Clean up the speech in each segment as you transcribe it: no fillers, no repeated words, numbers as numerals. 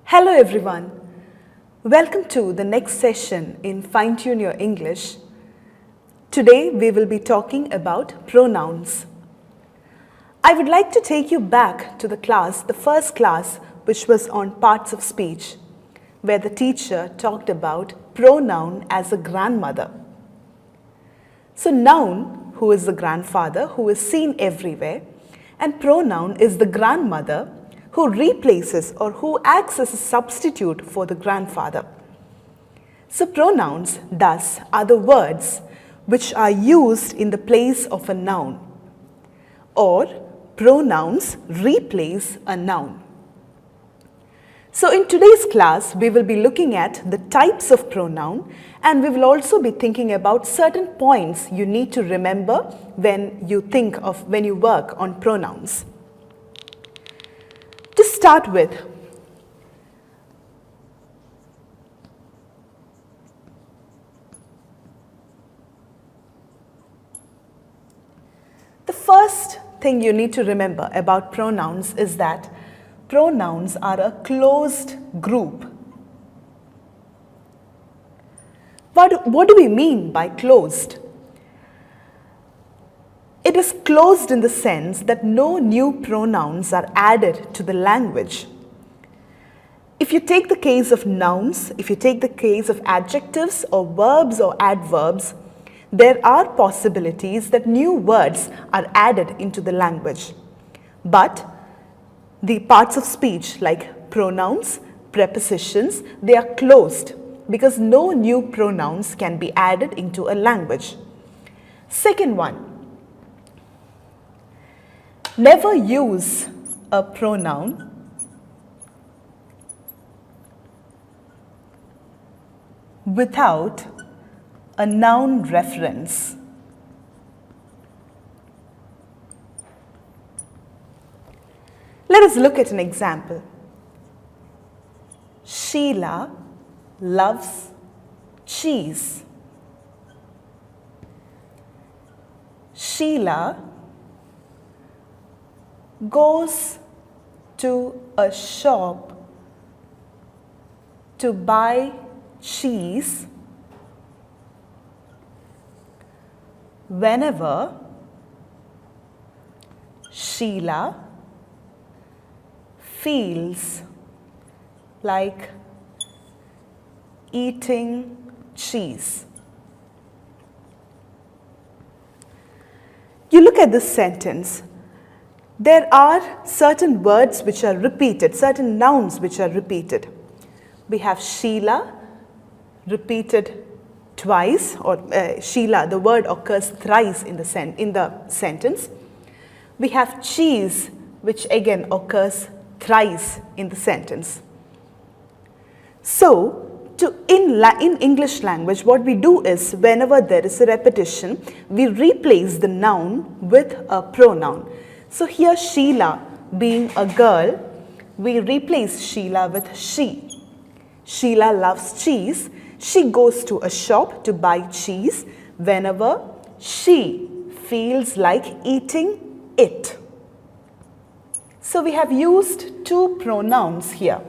Hello everyone. Welcome to the next session in Fine-Tune Your English. Today we will be talking about pronouns. I would like to take you back to the first class which was on parts of speech, where the teacher talked about pronoun as a grandmother. So noun, who is the grandfather, who is seen everywhere, and pronoun is the grandmother who replaces or who acts as a substitute for the grandfather. So pronouns, thus, are the words which are used in the place of a noun, or pronouns replace a noun. So in today's class, we will be looking at the types of pronoun, and we will also be thinking about certain points you need to remember when you work on pronouns. To start with, the first thing you need to remember about pronouns is that pronouns are a closed group. What do we mean by closed? It is closed in the sense that no new pronouns are added to the language. If you take the case of nouns, if you take the case of adjectives or verbs or adverbs, there are possibilities that new words are added into the language. But the parts of speech like pronouns, prepositions, they are closed because no new pronouns can be added into a language. Second one, never use a pronoun without a noun reference. Let us look at an example. Sheila loves cheese. Sheila goes to a shop to buy cheese whenever Sheila feels like eating cheese. You look at this sentence. There are certain words which are repeated, certain nouns which are repeated. We have Sheila repeated twice, or Sheila, the word occurs thrice in the sentence. We have cheese, which again occurs thrice in the sentence. So, in English language, what we do is whenever there is a repetition, we replace the noun with a pronoun. So here Sheila being a girl, we replace Sheila with she. Sheila loves cheese. She goes to a shop to buy cheese whenever she feels like eating it. So we have used two pronouns here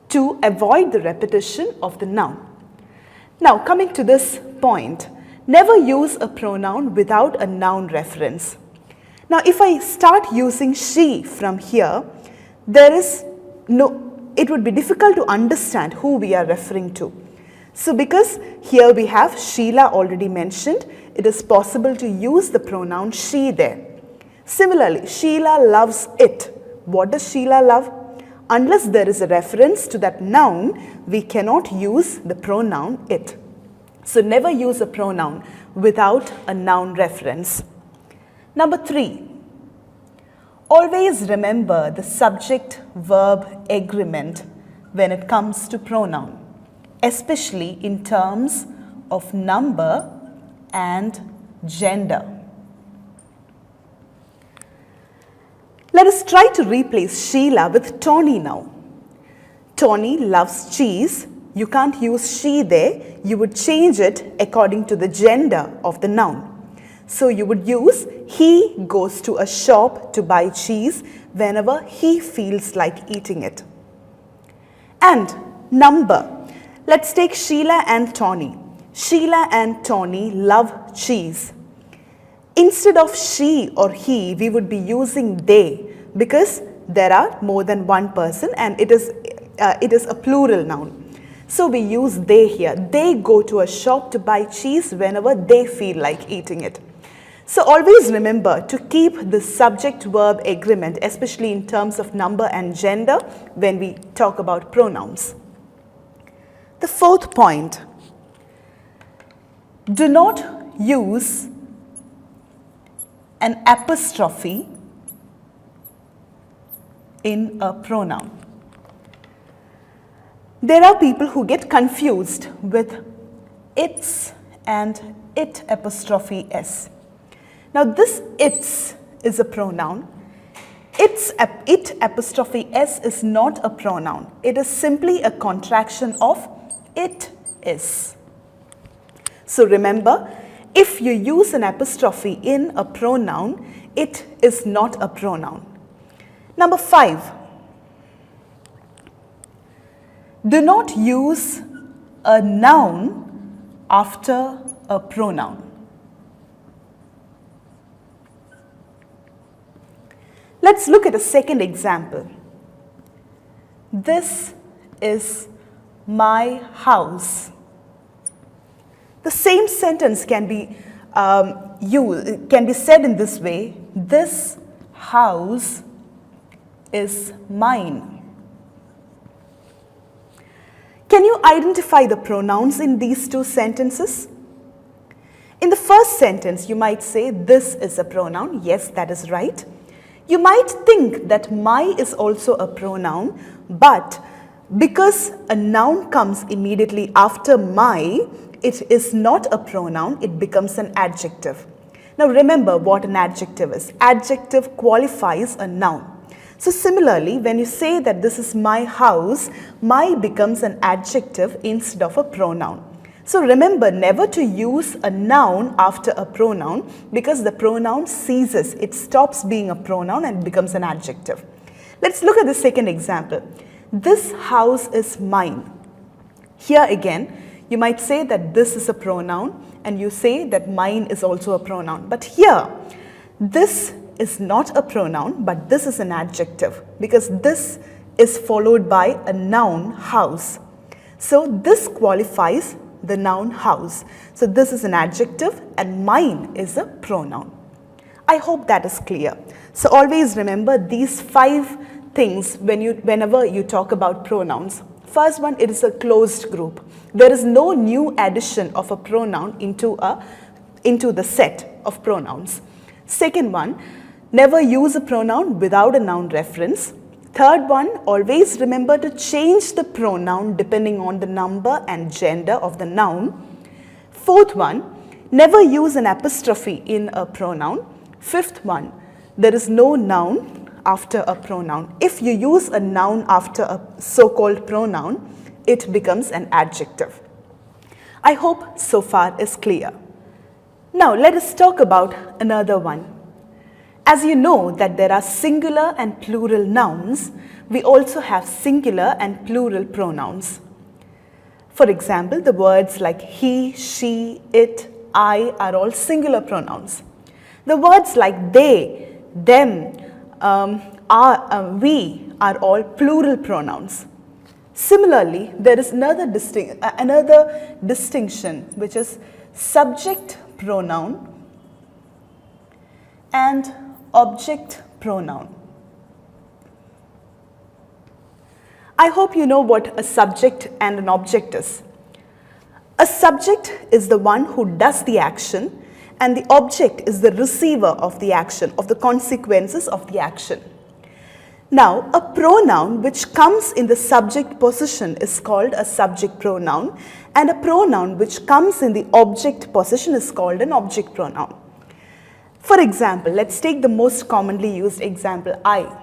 to avoid the repetition of the noun. Now coming to this point, never use a pronoun without a noun reference. Now if I start using she from here, it would be difficult to understand who we are referring to. So because here we have Sheila already mentioned, it is possible to use the pronoun she there. Similarly, Sheila loves it. What does Sheila love? Unless there is a reference to that noun, we cannot use the pronoun it. So never use a pronoun without a noun reference. Number 3, always remember the subject-verb agreement when it comes to pronoun, especially in terms of number and gender. Let us try to replace Sheila with Tony now. Tony loves cheese. You can't use she there. You would change it according to the gender of the noun. So you would use he goes to a shop to buy cheese whenever he feels like eating it. And number. Let's take Sheila and Tony. Sheila and Tony love cheese. Instead of she or he, we would be using they because there are more than one person and it is a plural noun. So we use they here. They go to a shop to buy cheese whenever they feel like eating it. So always remember to keep the subject-verb agreement, especially in terms of number and gender when we talk about pronouns. The fourth point, do not use an apostrophe in a pronoun. There are people who get confused with its and it apostrophe s. Now this its is a pronoun. It apostrophe s is not a pronoun. It is simply a contraction of it is. So remember, if you use an apostrophe in a pronoun, it is not a pronoun. Number 5. Do not use a noun after a pronoun. Let's look at a second example. This is my house. The same sentence can be said in this way. This house is mine. Can you identify the pronouns in these two sentences? In the first sentence, you might say this is a pronoun. Yes, that is right. You might think that my is also a pronoun, but because a noun comes immediately after my, it is not a pronoun, it becomes an adjective. Now remember what an adjective is. Adjective qualifies a noun. So similarly, when you say that this is my house, my becomes an adjective instead of a pronoun. So remember never to use a noun after a pronoun because the pronoun ceases. It stops being a pronoun and becomes an adjective. Let's look at the second example. This house is mine. Here again, you might say that this is a pronoun and you say that mine is also a pronoun. But here, this is not a pronoun, but this is an adjective because this is followed by a noun, house. So this qualifies the noun house. So this is an adjective and mine is a pronoun. I hope that is clear. So always remember these 5 things whenever you talk about pronouns. First one, it is a closed group. There is no new addition of a pronoun into the set of pronouns. Second one, never use a pronoun without a noun reference. Third one, always remember to change the pronoun depending on the number and gender of the noun. Fourth one, never use an apostrophe in a pronoun. Fifth one, there is no noun after a pronoun. If you use a noun after a so-called pronoun, it becomes an adjective. I hope so far is clear. Now let us talk about another one. As you know that there are singular and plural nouns, we also have singular and plural pronouns. For example, the words like he, she, it, I are all singular pronouns. The words like they, them, we are all plural pronouns. Similarly, there is another distinction which is subject pronoun and object pronoun. I hope you know what a subject and an object is. A subject is the one who does the action and the object is the receiver of the action, of the consequences of the action. Now, a pronoun which comes in the subject position is called a subject pronoun and a pronoun which comes in the object position is called an object pronoun. For example, let's take the most commonly used example, I.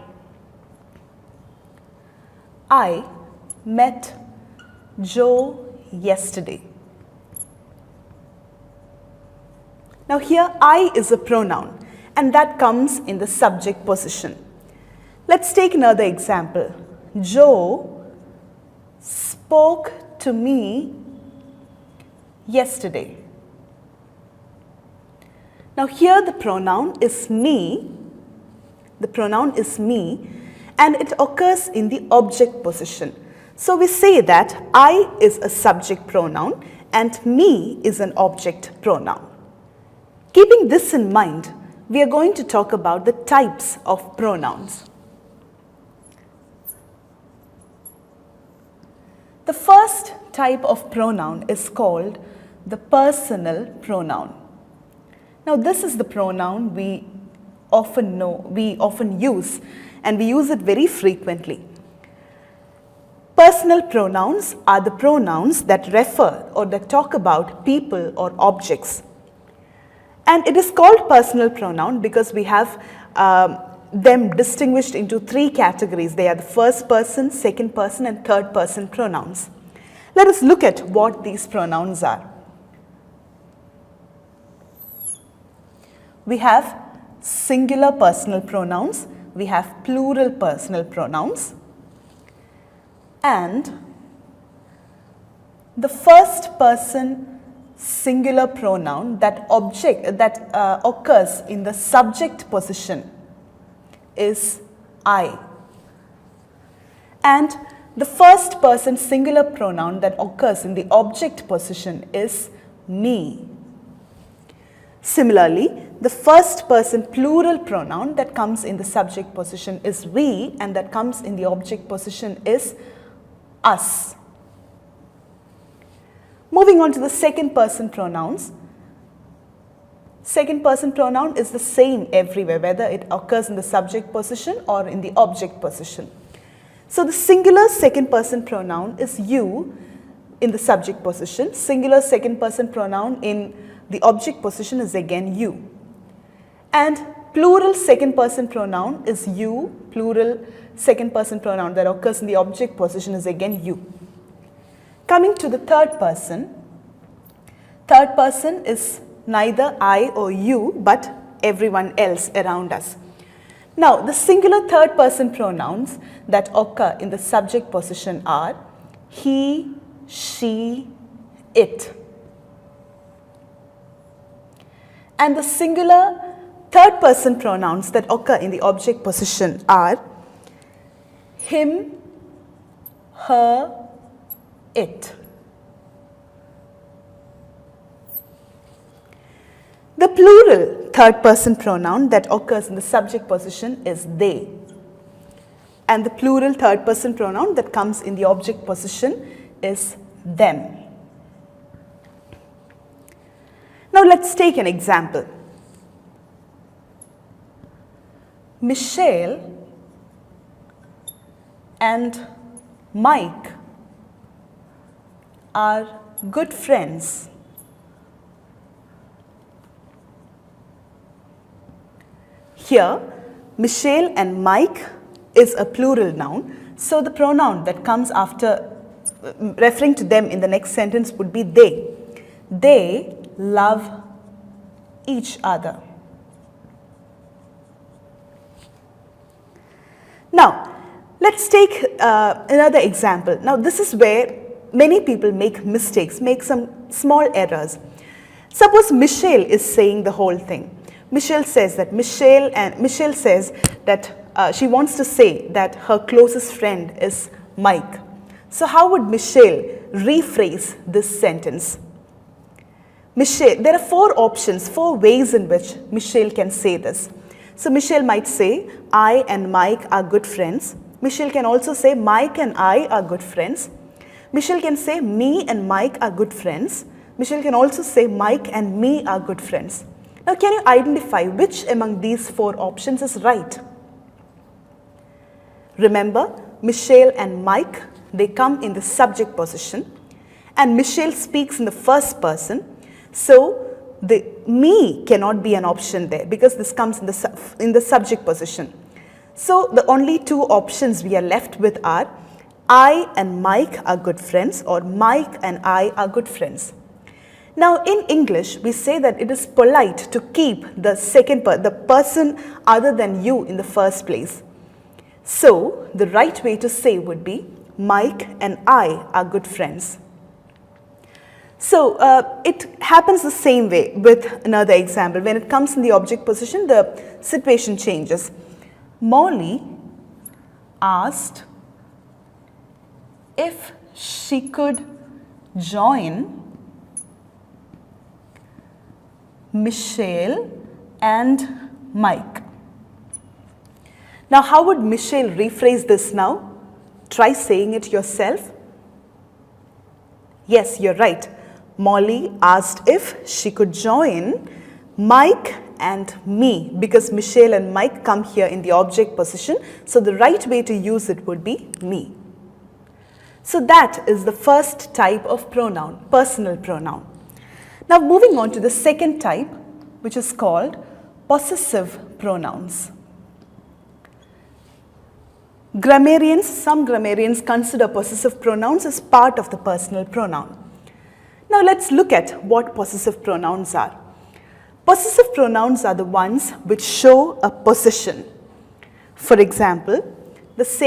I met Joe yesterday. Now here I is a pronoun and that comes in the subject position. Let's take another example. Joe spoke to me yesterday. Now here the pronoun is me. The pronoun is me and it occurs in the object position. So we say that I is a subject pronoun and me is an object pronoun. Keeping this in mind, we are going to talk about the types of pronouns. The first type of pronoun is called the personal pronoun. Now this is the pronoun we often use and we use it very frequently. Personal pronouns are the pronouns that refer or that talk about people or objects. And it is called personal pronoun because we have them distinguished into three categories. They are the first person, second person and third person pronouns. Let us look at what these pronouns are. We have singular personal pronouns, we have plural personal pronouns, and the first person singular pronoun that occurs in the subject position is I, and the first person singular pronoun that occurs in the object position is me. Similarly, the first person plural pronoun that comes in the subject position is we and that comes in the object position is us. Moving on to the second person pronouns. Second person pronoun is the same everywhere, whether it occurs in the subject position or in the object position. So the singular second person pronoun is you in the subject position. Singular second person pronoun in the object position is again you. And plural second person pronoun is you. Plural second person pronoun that occurs in the object position is again you. Coming to the third person is neither I or you but everyone else around us. Now the singular third person pronouns that occur in the subject position are he, she, it. And the singular third person pronouns that occur in the object position are him, her, it. The plural third person pronoun that occurs in the subject position is they. And the plural third person pronoun that comes in the object position is them. Now let's take an example. Michelle and Mike are good friends. Here, Michelle and Mike is a plural noun, so the pronoun that comes after referring to them in the next sentence would be they. They love each other. Now, let's take another example. Now, this is where many people make mistakes, make some small errors. Suppose Michelle is saying the whole thing. Michelle says that she wants to say that her closest friend is Mike. So how would Michelle rephrase this sentence? There are four ways in which Michelle can say this. So Michelle might say, I and Mike are good friends. Michelle can also say, Mike and I are good friends. Michelle can say, me and Mike are good friends. Michelle can also say, Mike and me are good friends. Now, can you identify which among these four options is right? Remember, Michelle and Mike, they come in the subject position and Michelle speaks in the first person. So, the me cannot be an option there because this comes in the subject position. So, the only two options we are left with are I and Mike are good friends or Mike and I are good friends. Now in English, we say that it is polite to keep the person other than you in the first place. So the right way to say would be Mike and I are good friends. So it happens the same way with another example. When it comes in the object position, the situation changes. Molly asked if she could join Michelle and Mike. Now, how would Michelle rephrase this now? Try saying it yourself. Yes, you're right. Molly asked if she could join Mike and me, because Michelle and Mike come here in the object position. So the right way to use it would be me. So that is the first type of pronoun, personal pronoun. Now moving on to the second type, which is called possessive pronouns. Some grammarians consider possessive pronouns as part of the personal pronoun. Now let's look at what possessive pronouns are. Possessive pronouns are the ones which show a possession. For example, let's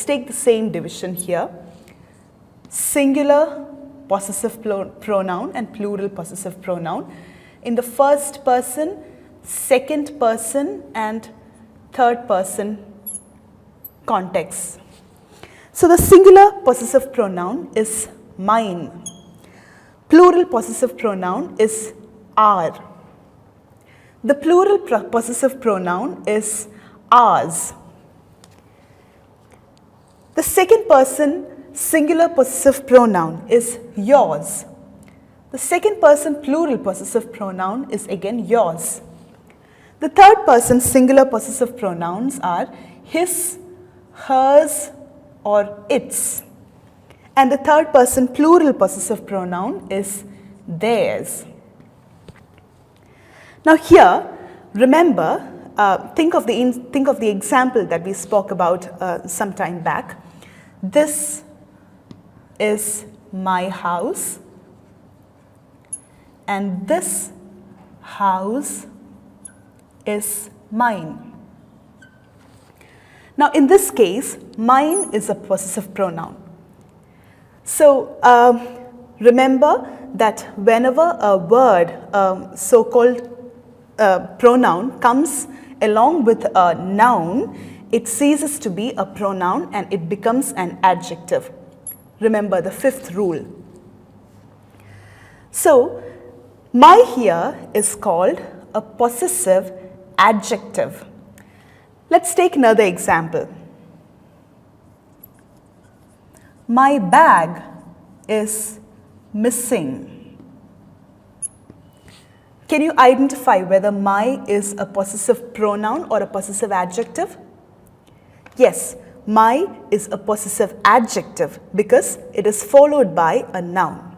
take the same division here. Singular possessive pronoun and plural possessive pronoun in the first person, second person and third person context. So the singular possessive pronoun is mine. Plural possessive pronoun is our. The plural possessive pronoun is ours. The second person singular possessive pronoun is yours. The second person plural possessive pronoun is again yours. The third person singular possessive pronouns are his, hers or its. And the third person plural possessive pronoun is theirs. Now here, remember, think of the example that we spoke about some time back. This is my house and this house is mine. Now in this case, mine is a possessive pronoun. So remember that whenever a word, so-called pronoun comes along with a noun, it ceases to be a pronoun and it becomes an adjective. Remember the fifth rule. So my here is called a possessive adjective. Let's take another example. My bag is missing. Can you identify whether my is a possessive pronoun or a possessive adjective? Yes, my is a possessive adjective because it is followed by a noun.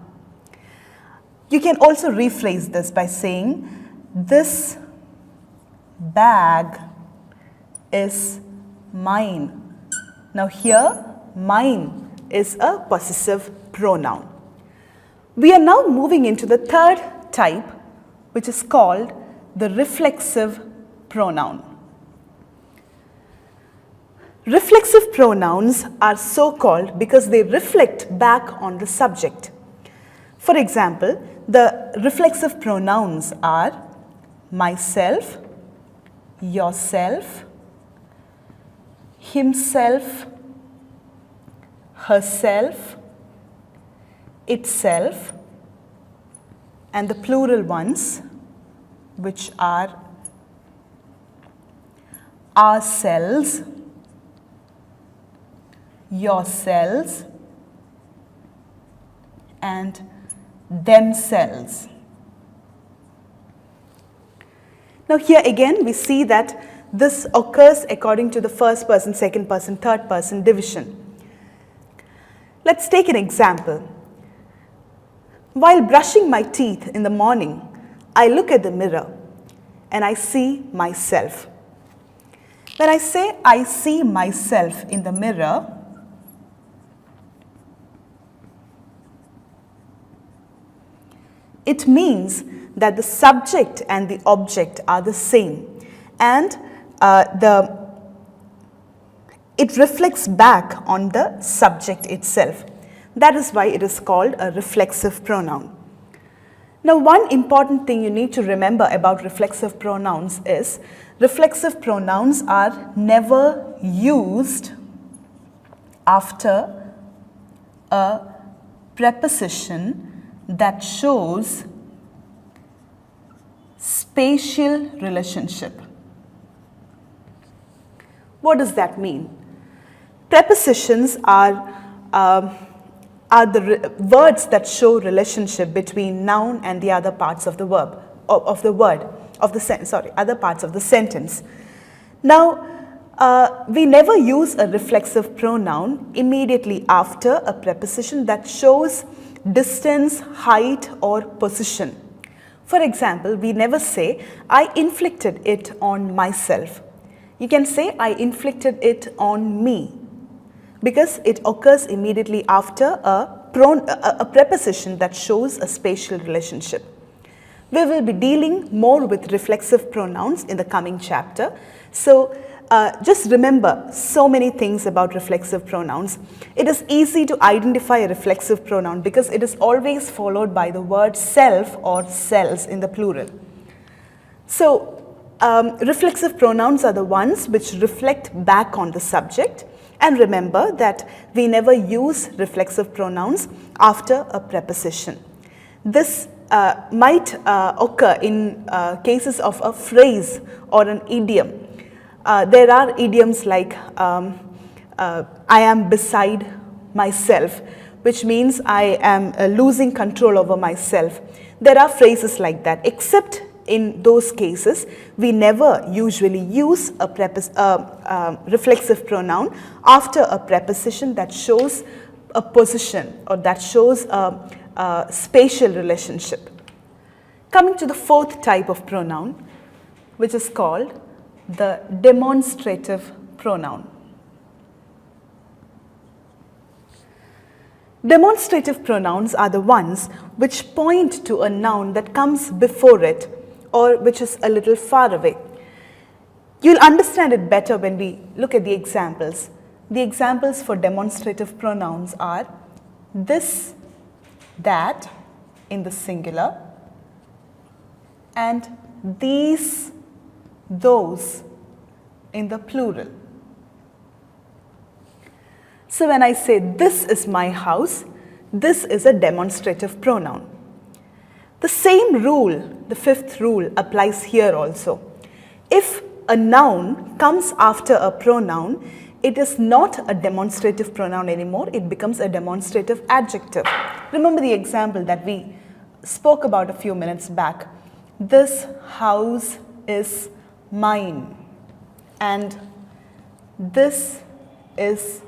You can also rephrase this by saying, this bag is mine. Now here, mine is a possessive pronoun. We are now moving into the third type, which is called the reflexive pronoun. Reflexive pronouns are so called because they reflect back on the subject. For example, the reflexive pronouns are myself, yourself, himself, herself, itself, and the plural ones, which are ourselves, yourselves, and themselves. Now here again we see that this occurs according to the first person, second person, third person division. Let's take an example. While brushing my teeth in the morning, I look at the mirror and I see myself. When I say I see myself in the mirror, it means that the subject and the object are the same, and it reflects back on the subject itself. That is why it is called a reflexive pronoun. Now, one important thing you need to remember about reflexive pronouns is reflexive pronouns are never used after a preposition that shows spatial relationship. What does that mean? Prepositions are the words that show relationship between noun and the other parts of the verb, other parts of the sentence. Now, we never use a reflexive pronoun immediately after a preposition that shows distance, height, or position. For example, we never say, I inflicted it on myself. You can say, I inflicted it on me, because it occurs immediately after a preposition that shows a spatial relationship. We will be dealing more with reflexive pronouns in the coming chapter. So just remember so many things about reflexive pronouns. It is easy to identify a reflexive pronoun because it is always followed by the word self or selves in the plural. So reflexive pronouns are the ones which reflect back on the subject. And remember that we never use reflexive pronouns after a preposition. This might occur in cases of a phrase or an idiom. There are idioms like I am beside myself, which means I am losing control over myself. There are phrases like that, except in those cases, we never usually use a reflexive pronoun after a preposition that shows a position or that shows a spatial relationship. Coming to the fourth type of pronoun, which is called the demonstrative pronoun. Demonstrative pronouns are the ones which point to a noun that comes before it or which is a little far away. You'll understand it better when we look at the examples. The examples for demonstrative pronouns are this, that in the singular, and these, those in the plural. So when I say this is my house, this is a demonstrative pronoun. The same rule, the fifth rule, applies here also. If a noun comes after a pronoun, it is not a demonstrative pronoun anymore, it becomes a demonstrative adjective. Remember the example that we spoke about a few minutes back. This house is mine, and this is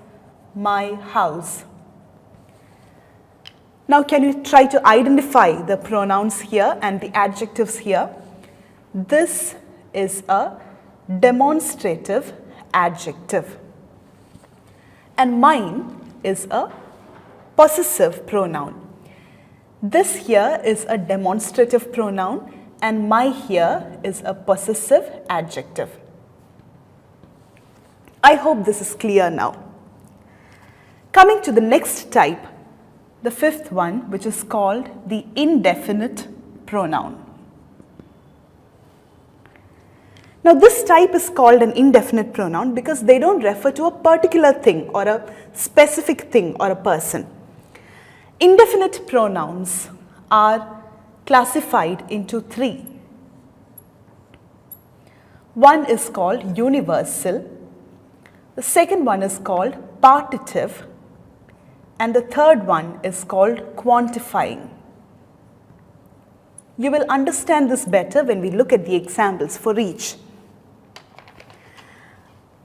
my house. Now, can you try to identify the pronouns here and the adjectives here? This is a demonstrative adjective, and mine is a possessive pronoun. This here is a demonstrative pronoun, and my here is a possessive adjective. I hope this is clear now. Coming to the next type, the fifth one, which is called the indefinite pronoun. Now, this type is called an indefinite pronoun because they don't refer to a particular thing or a specific thing or a person. Indefinite pronouns are classified into three. One is called universal, the second one is called partitive, and the third one is called quantifying. You will understand this better when we look at the examples for each.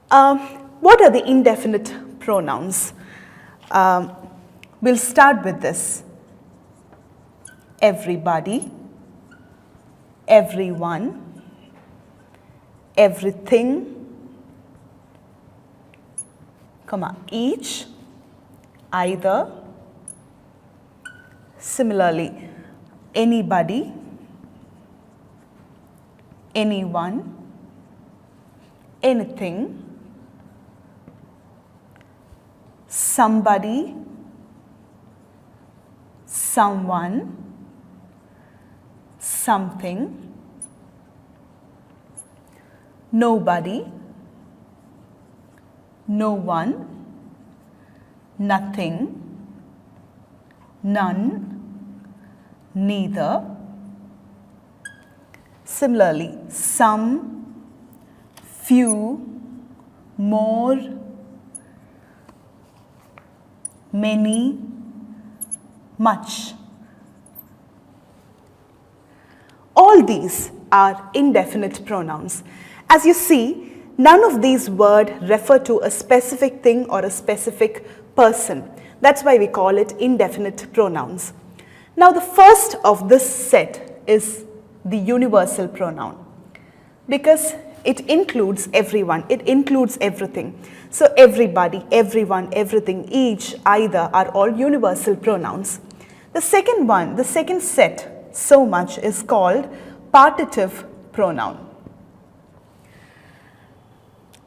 What are the indefinite pronouns? We'll start with this. Everybody, everyone, everything, each, either. Similarly, anybody, anyone, anything, somebody, someone, something, nobody, no one, nothing, none, neither. Similarly, some, few, more, many, much. All these are indefinite pronouns. As you see, none of these words refer to a specific thing or a specific person. That's why we call it indefinite pronouns. Now, the first of this set is the universal pronoun, because it includes everyone, it includes everything. So everybody, everyone, everything, each, either are all universal pronouns. The second set, so much, is called partitive pronoun.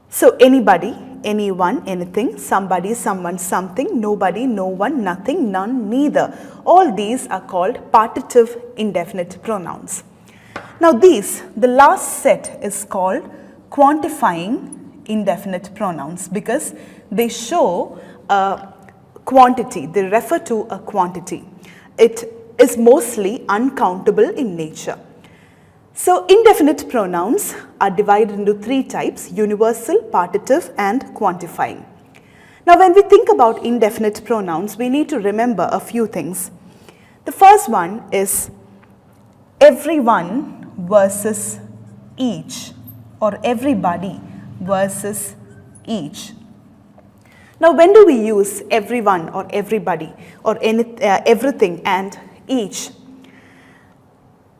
So anybody, anyone, anything, somebody, someone, something, nobody, no one, nothing, none, neither. All these are called partitive indefinite pronouns. Now the last set is called quantifying indefinite pronouns, because they show a quantity, they refer to a quantity. It is mostly uncountable in nature. So indefinite pronouns are divided into three types: universal, partitive, and quantifying. Now when we think about indefinite pronouns, we need to remember a few things. The first one is everyone versus each, or everybody versus each. Now when do we use everyone or everybody or everything and each?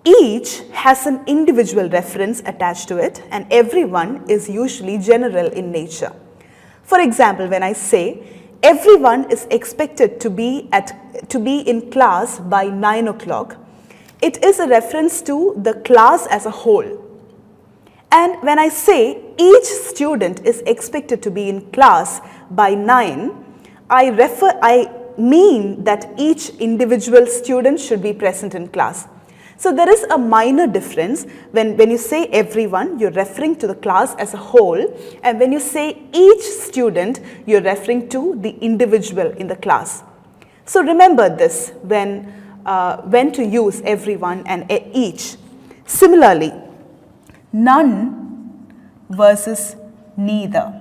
Each has an individual reference attached to it, and everyone is usually general in nature. For example, when I say everyone is expected to be in class by 9 o'clock, it is a reference to the class as a whole. And when I say each student is expected to be in class by 9, I mean that each individual student should be present in class. So there is a minor difference. When you say everyone, you're referring to the class as a whole, and when you say each student, you're referring to the individual in the class. So remember this when to use everyone and each. Similarly, none versus neither.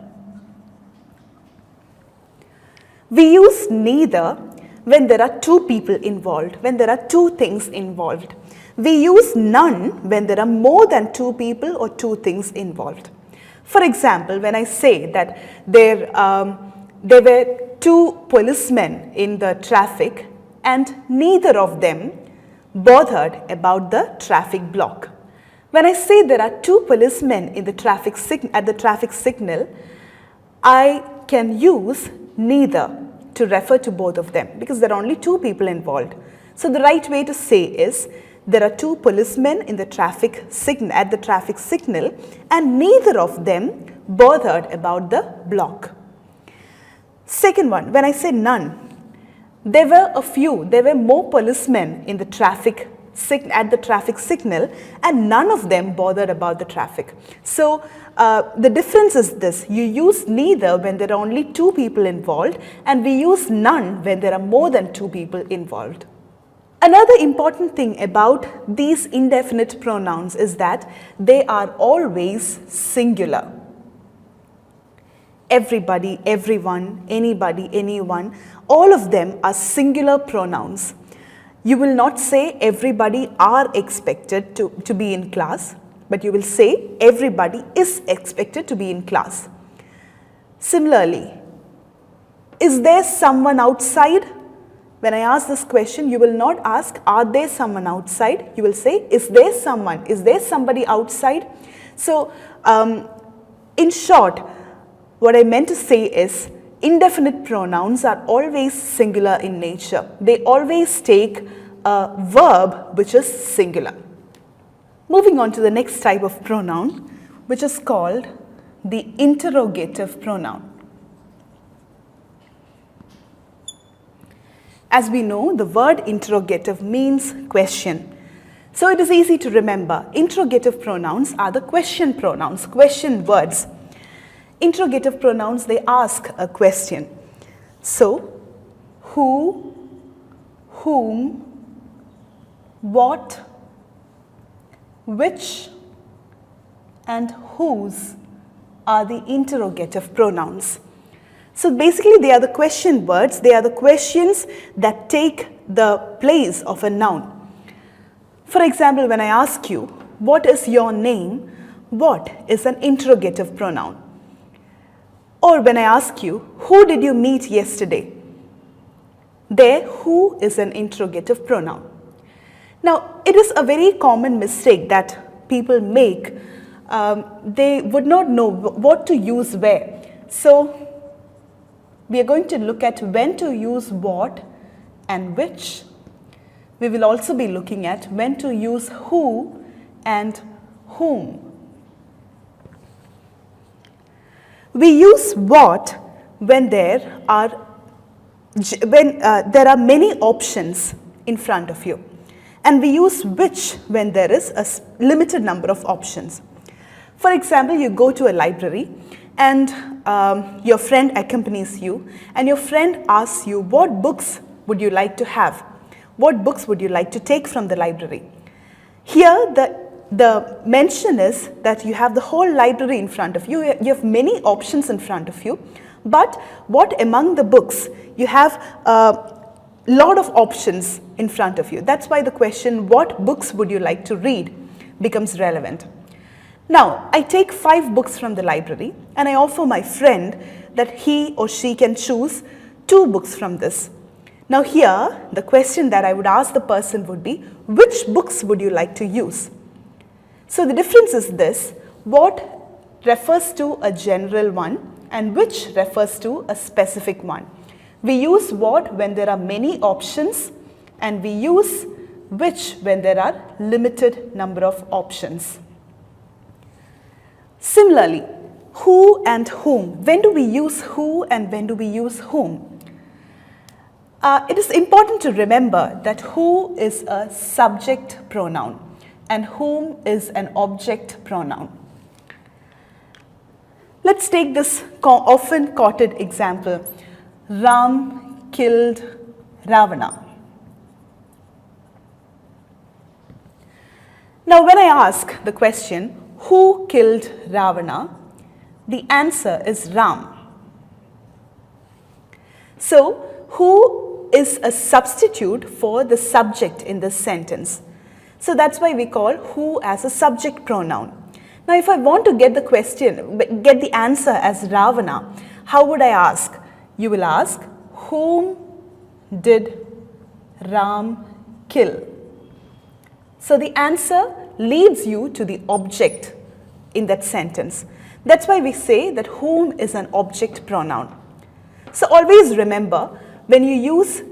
We use neither when there are two people involved, when there are two things involved. We use none when there are more than two people or two things involved. For example, when I say that there were two policemen in the traffic and neither of them bothered about the traffic block. When I say there are two policemen in the traffic signal, I can use neither to refer to both of them, because there are only two people involved. So the right way to say is there are two policemen in the traffic signal and neither of them bothered about the block. Second one, when I say none, there were more policemen in the traffic signal and none of them bothered about the traffic. So the difference is this: you use neither when there are only two people involved, and we use none when there are more than two people involved. Another important thing about these indefinite pronouns is that they are always singular. Everybody, everyone, anybody, anyone, all of them are singular pronouns. You will not say everybody are expected to be in class, but you will say everybody is expected to be in class. Similarly, is there someone outside? When I ask this question, you will not ask, are there someone outside? You will say, is there someone? Is there somebody outside? So, in short, what I meant to say is, indefinite pronouns are always singular in nature. They always take a verb which is singular. Moving on to the next type of pronoun, which is called the interrogative pronoun. As we know, the word interrogative means question. So it is easy to remember. Interrogative pronouns are the question pronouns, question words. Interrogative pronouns, they ask a question. So, who, whom, what, which, and whose are the interrogative pronouns. So basically they are the question words, they are the questions that take the place of a noun. For example, when I ask you, what is your name? What is an interrogative pronoun? Or when I ask you, who did you meet yesterday? There, who is an interrogative pronoun. Now, it is a very common mistake that people make. They would not know what to use where. So, we are going to look at when to use what and which. We will also be looking at when to use who and whom. We use what when there are many options in front of you, and we use which when there is a limited number of options. For example, you go to a library and your friend accompanies you, and your friend asks you, what books would you like to have? What books would you like to take from the library? Here the mention is that you have the whole library in front of you. You have many options in front of you, but what among the books? You have a lot of options in front of you. That's why the question, what books would you like to read, becomes relevant. Now, I take 5 books from the library and I offer my friend that he or she can choose 2 books from this. Now here, the question that I would ask the person would be, which books would you like to use? So the difference is this, what refers to a general one and which refers to a specific one. We use what when there are many options, and we use which when there are limited number of options. Similarly, who and whom. When do we use who and when do we use whom? It is important to remember that who is a subject pronoun and whom is an object pronoun. Let's take this often quoted example. Ram killed Ravana. Now when I ask the question, who killed Ravana? The answer is Ram. So, who is a substitute for the subject in this sentence. So that's why we call who as a subject pronoun. Now if I want to get the answer as Ravana, how would I ask? You will ask, whom did Ram kill? So the answer leads you to the object in that sentence. That's why we say that whom is an object pronoun. So always remember, when you use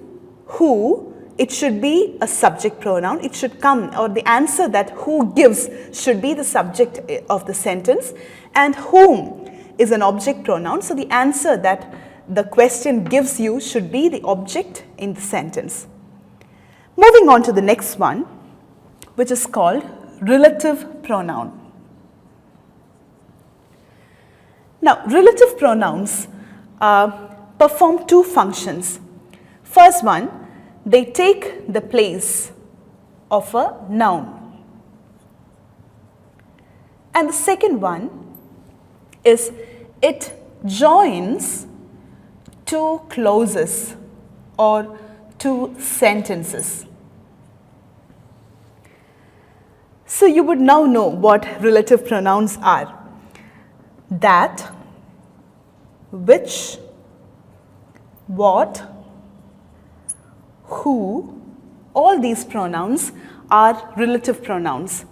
who, it should be a subject pronoun. It should come, or the answer that who gives should be the subject of the sentence, and whom is an object pronoun. So the answer that the question gives you should be the object in the sentence. Moving on to the next one, which is called relative pronoun. Now, relative pronouns perform 2 functions. First one, they take the place of a noun. And the second one is it joins 2 clauses or 2 sentences. So you would now know what relative pronouns are. That, which, what, who, all these pronouns are relative pronouns.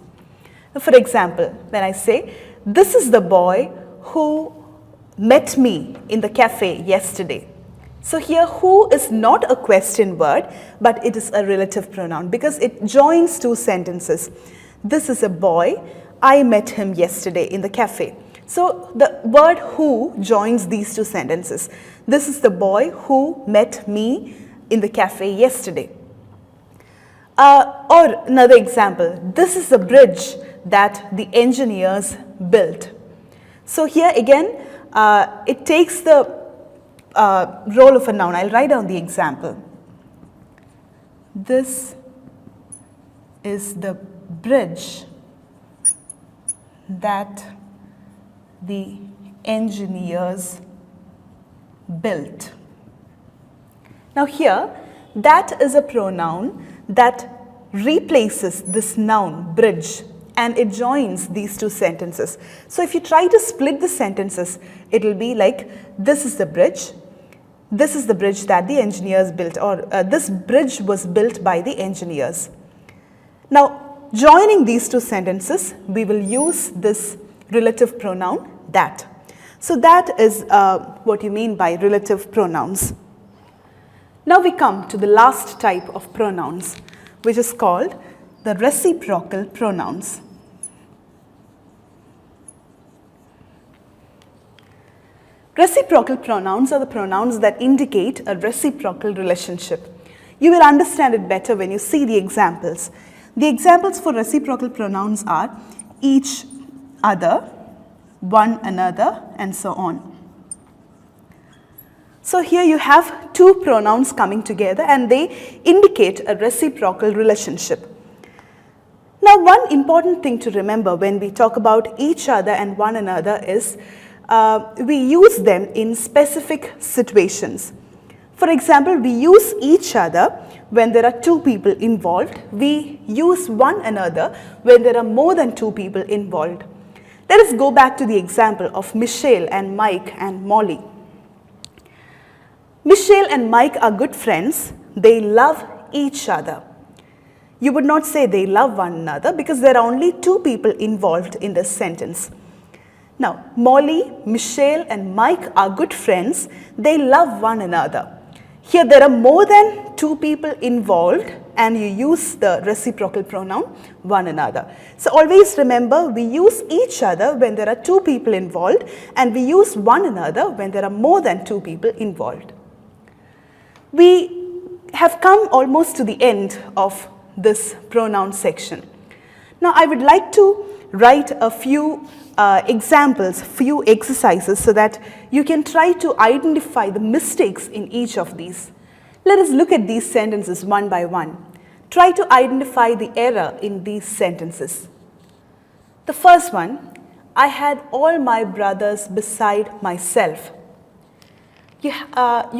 For example, when I say, this is the boy who met me in the cafe yesterday. So here, who is not a question word, but it is a relative pronoun because it joins 2 sentences. This is a boy, I met him yesterday in the cafe. So the word who joins these 2 sentences. This is the boy who met me in the cafe yesterday. Or another example, this is the bridge that the engineers built. So here again, it takes the role of a noun. I'll write down the example. This is the bridge that the engineers built. Now here, that is a pronoun that replaces this noun, bridge, and it joins these two sentences. So if you try to split the sentences, it will be like, this is the bridge that the engineers built, or this bridge was built by the engineers. Now, joining these two sentences, we will use this relative pronoun, that. So that is what you mean by relative pronouns. Now we come to the last type of pronouns, which is called the reciprocal pronouns. Reciprocal pronouns are the pronouns that indicate a reciprocal relationship. You will understand it better when you see the examples. The examples for reciprocal pronouns are each other, one another, and so on. So here you have two pronouns coming together and they indicate a reciprocal relationship. Now, one important thing to remember when we talk about each other and one another is we use them in specific situations. For example, we use each other when there are two people involved. We use one another when there are more than two people involved. Let us go back to the example of Michelle and Mike and Molly. Michelle and Mike are good friends. They love each other. You would not say they love one another because there are only two people involved in this sentence. Now, Molly, Michelle and Mike are good friends. They love one another. Here there are more than two people involved and you use the reciprocal pronoun one another. So always remember, we use each other when there are two people involved and we use one another when there are more than two people involved. We have come almost to the end of this pronoun section. Now I would like to write a few examples, few exercises so that you can try to identify the mistakes in each of these. Let us look at these sentences one by one. Try to identify the error in these sentences. The first one, I had all my brothers beside myself. You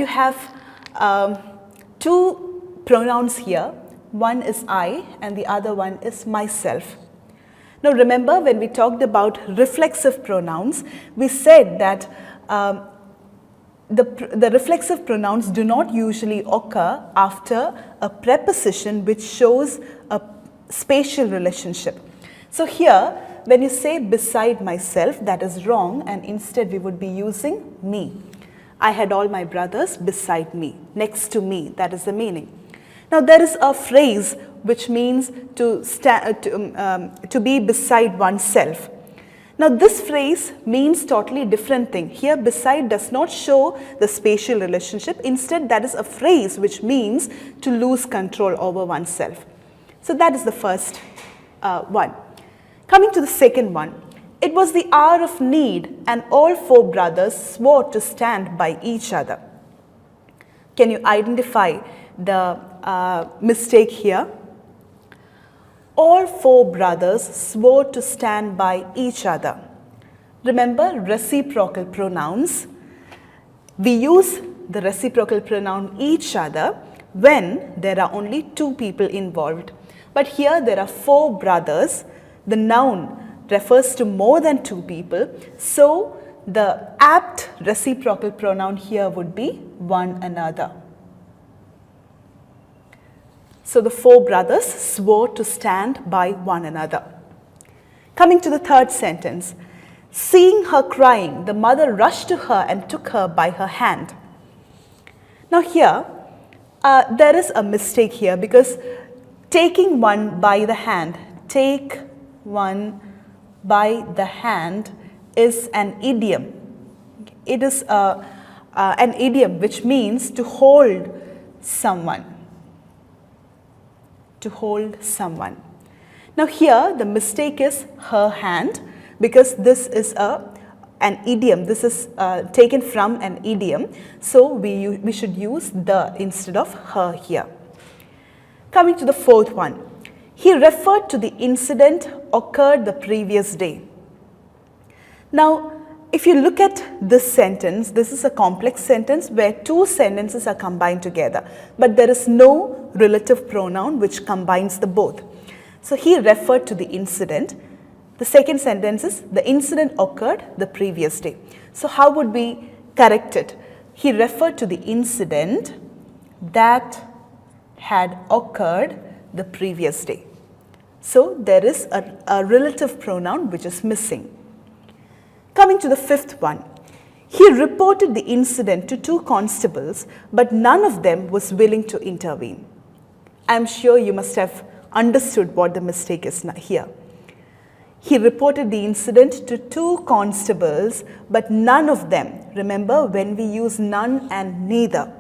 have two pronouns here. One is I and the other one is myself. Now remember, when we talked about reflexive pronouns, we said that the reflexive pronouns do not usually occur after a preposition which shows a spatial relationship. So here, when you say beside myself, that is wrong, and instead we would be using me. I had all my brothers beside me, next to me, that is the meaning. Now there is a phrase which means to be beside oneself. Now this phrase means totally different thing. Here beside does not show the spatial relationship. Instead, that is a phrase which means to lose control over oneself. So that is the first one. Coming to the second one. It was the hour of need and all four brothers swore to stand by each other. Can you identify the mistake here? All four brothers swore to stand by each other. Remember reciprocal pronouns. We use the reciprocal pronoun each other when there are only two people involved. But here there are four brothers. The noun refers to more than two people. So the apt reciprocal pronoun here would be one another. So the four brothers swore to stand by one another. Coming to the third sentence. Seeing her crying, the mother rushed to her and took her by her hand. Now here, there is a mistake here because taking one by the hand, take one by the hand is an idiom. It is an idiom which means to hold someone. To hold someone. Now here the mistake is her hand, because this is an idiom. This is taken from an idiom. So we should use the instead of her here. Coming to the fourth one. He referred to the incident occurred the previous day. Now, if you look at this sentence, this is a complex sentence where two sentences are combined together, but there is no relative pronoun which combines the both. So he referred to the incident. The second sentence is the incident occurred the previous day. So how would we correct it? He referred to the incident that had occurred the previous day. So there is a relative pronoun which is missing. Coming to the fifth one, he reported the incident to two constables, but none of them was willing to intervene. I am sure you must have understood what the mistake is here. He reported the incident to two constables, but none of them. Remember, when we use none and neither.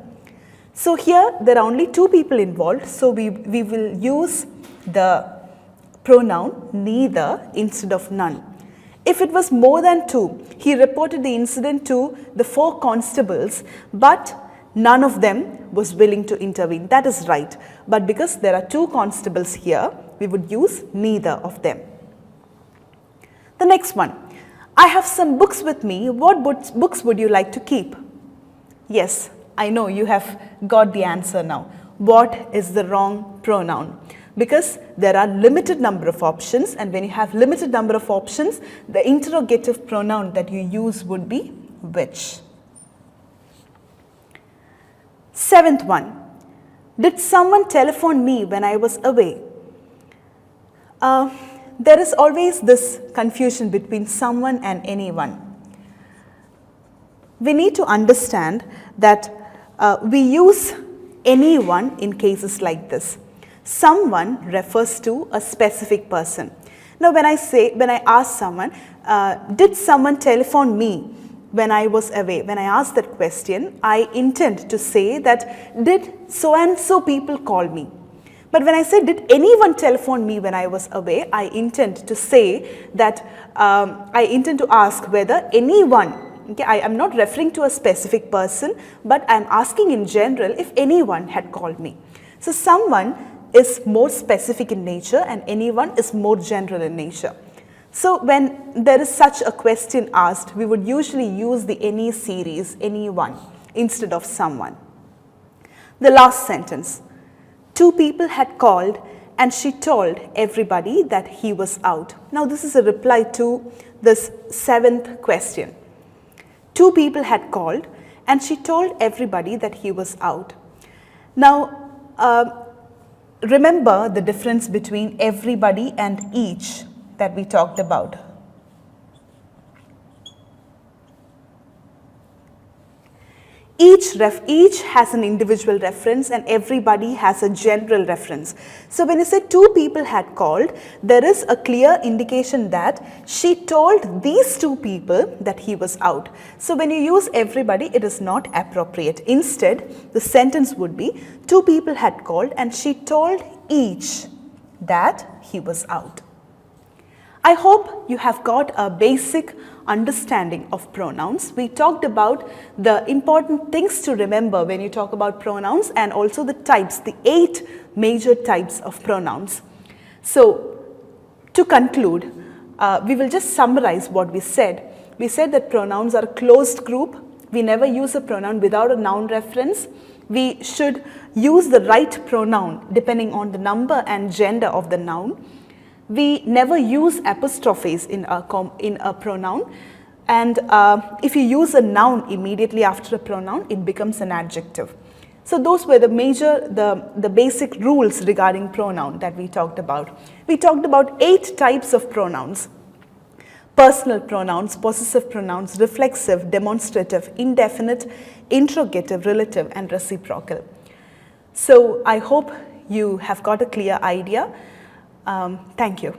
So here there are only two people involved, so we will use the pronoun neither instead of none. If it was more than two, he reported the incident to the four constables, but none of them was willing to intervene. That is right. But because there are two constables here, we would use neither of them. The next one. I have some books with me. What books would you like to keep? Yes, I know you have got the answer now. What is the wrong pronoun? Because there are limited number of options, and when you have limited number of options, the interrogative pronoun that you use would be which. Seventh one. Did someone telephone me when I was away? There is always this confusion between someone and anyone. We need to understand that we use anyone in cases like this. Someone refers to a specific person. Now when I ask someone, did someone telephone me when I was away? When I ask that question, I intend to say that did so and so people call me? But when I say did anyone telephone me when I was away, I intend to say that I intend to ask whether anyone, okay, I am not referring to a specific person, but I am asking in general if anyone had called me. So someone is more specific in nature and anyone is more general in nature. So when there is such a question asked, we would usually use the any series, anyone, instead of someone. The last sentence. Two people had called and she told everybody that he was out. Now this is a reply to this seventh question. Two people had called and she told everybody that he was out. Now remember the difference between everybody and each that we talked about. Each has an individual reference and everybody has a general reference. So when you say two people had called, there is a clear indication that she told these two people that he was out. So when you use everybody, it is not appropriate. Instead, the sentence would be two people had called and she told each that he was out. I hope you have got a basic understanding of pronouns. We talked about the important things to remember when you talk about pronouns and also the types, the 8 major types of pronouns. So to conclude, we will just summarize what we said. We said that pronouns are a closed group. We never use a pronoun without a noun reference. We should use the right pronoun depending on the number and gender of the noun. We never use apostrophes in a pronoun, and if you use a noun immediately after a pronoun, it becomes an adjective. So those were the basic rules regarding pronoun that we talked about. We talked about 8 types of pronouns: personal pronouns, possessive pronouns, reflexive, demonstrative, indefinite, interrogative, relative, and reciprocal. So I hope you have got a clear idea. Thank you.